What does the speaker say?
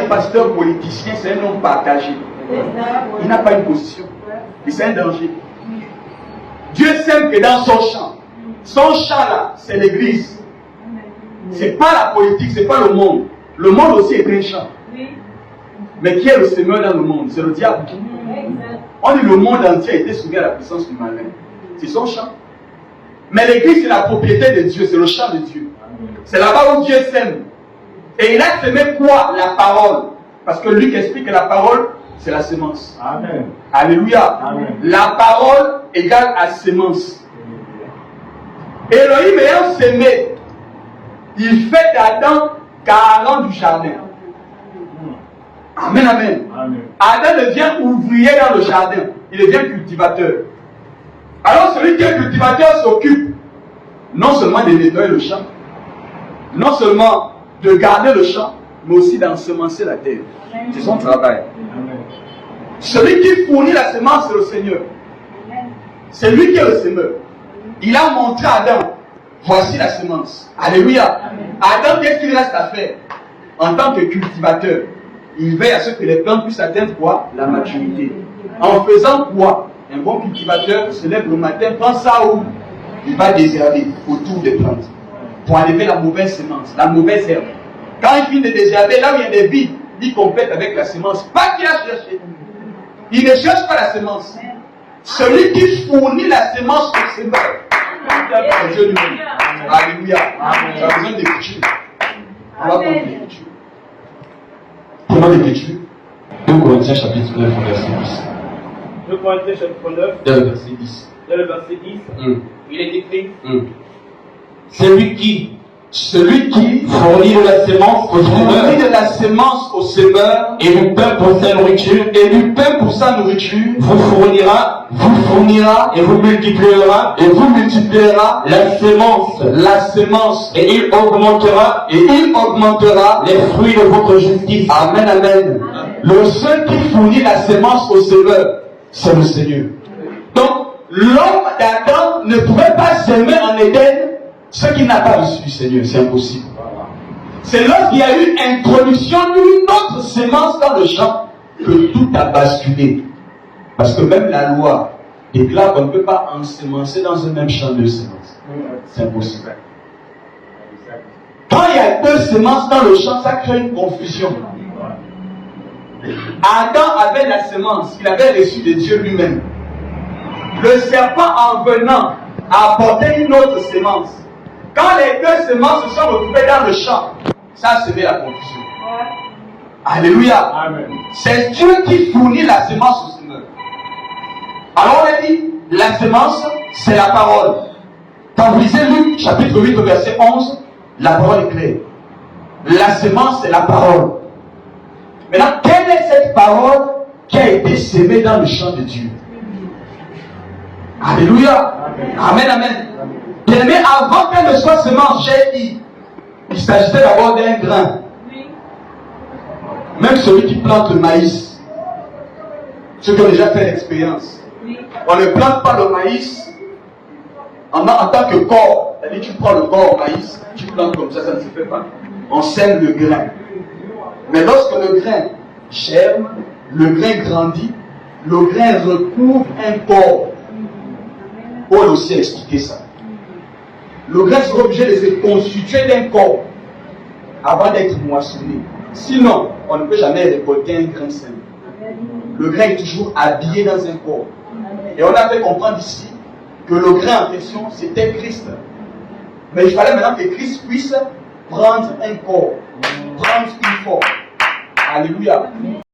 un pasteur politicien, c'est un homme partagé. Il n'a pas une position. Et c'est un danger. Dieu sème que dans son champ. Son champ là, c'est l'église. C'est pas la politique, c'est pas le monde. Le monde aussi est un champ. Mais qui est le semeur dans le monde? C'est le diable. On dit le monde entier a été soumis à la puissance du malin. C'est son champ. Mais l'église, c'est la propriété de Dieu, c'est le champ de Dieu. C'est là-bas où Dieu sème. Et il a semé quoi? La parole. Parce que Luc explique que la parole, c'est la semence. Amen. Alléluia. Amen. La parole égale à semence. Elohim ayant semé, il fait d'Adam garant du jardin. Amen, amen. Amen. Adam devient ouvrier dans le jardin. Il devient cultivateur. Alors celui qui est cultivateur s'occupe non seulement de nettoyer le champ, non seulement de garder le champ, mais aussi d'ensemencer la terre. C'est son travail. Amen. Celui qui fournit la semence, c'est le Seigneur. C'est lui qui est le semeur. Il a montré à Adam, voici la semence. Alléluia. Adam, qu'est-ce qu'il reste à faire? En tant que cultivateur, il veille à ce que les plantes puissent atteindre quoi? La maturité. En faisant quoi? Un bon cultivateur se lève le matin, prend ça où il va désherber autour des plantes pour enlever la mauvaise semence, la mauvaise herbe. Quand il finit de désherber, là où il y a des vides, il complète avec la semence. Pas qu'il a cherché. Il ne cherche pas la semence. Celui qui fournit la semence au semeur, c'est Dieu lui-même. Alléluia. Tu as besoin d'écriture. On va prendre l'écriture. Prenons l'écriture. 2 Corinthiens chapitre 9, verset 10. 2 Corinthiens chapitre 9, Dès le verset 10. dans le verset 10, il est écrit Celui qui fournit de la semence au semeur, et lui pain pour sa nourriture, vous fournira et vous multipliera la semence, et il augmentera les fruits de votre justice. Amen, amen. Le seul qui fournit la semence au semeur, c'est le Seigneur. Donc, l'homme d'Adam ne pouvait pas s'aimer en Éden ce qu'il n'a pas reçu du Seigneur. C'est impossible. C'est lorsqu'il y a eu introduction d'une autre semence dans le champ que tout a basculé. Parce que même la loi déclare qu'on ne peut pas ensemencer dans un même champ de semences. C'est impossible. Quand il y a deux semences dans le champ, ça crée une confusion. Adam avait la semence qu'il avait reçue de Dieu lui-même. Le serpent, en venant, a apporté une autre semence. Quand les deux semences se sont retrouvées dans le champ, ça a semé la confusion. Alléluia. Amen. C'est Dieu qui fournit la semence au semeur. Alors on a dit, la semence, c'est la parole. Quand vous lisez Luc, chapitre 8, verset 11, la parole est claire. La semence, c'est la parole. Maintenant, quelle est cette parole qui a été semée dans le champ de Dieu? Alléluia. Amen, amen. Bien-aimé, avant qu'elle ne soit semence, j'ai dit, il s'agissait d'abord d'un grain. Même celui qui plante le maïs, ceux qui ont déjà fait l'expérience, on ne plante pas le maïs en tant que corps. C'est-à-dire, tu prends le corps au maïs, tu plantes comme ça ne se fait pas. On sème le grain. Mais lorsque le grain germe, le grain grandit, le grain recouvre un corps. Paul aussi a expliqué ça. Le grain sera obligé de se constituer d'un corps avant d'être moissonné. Sinon, on ne peut jamais récolter un grain sain. Le grain est toujours habillé dans un corps. Et on a fait comprendre ici que le grain en question, c'était Christ. Mais il fallait maintenant que Christ puisse prendre un corps, prendre une forme. Alléluia.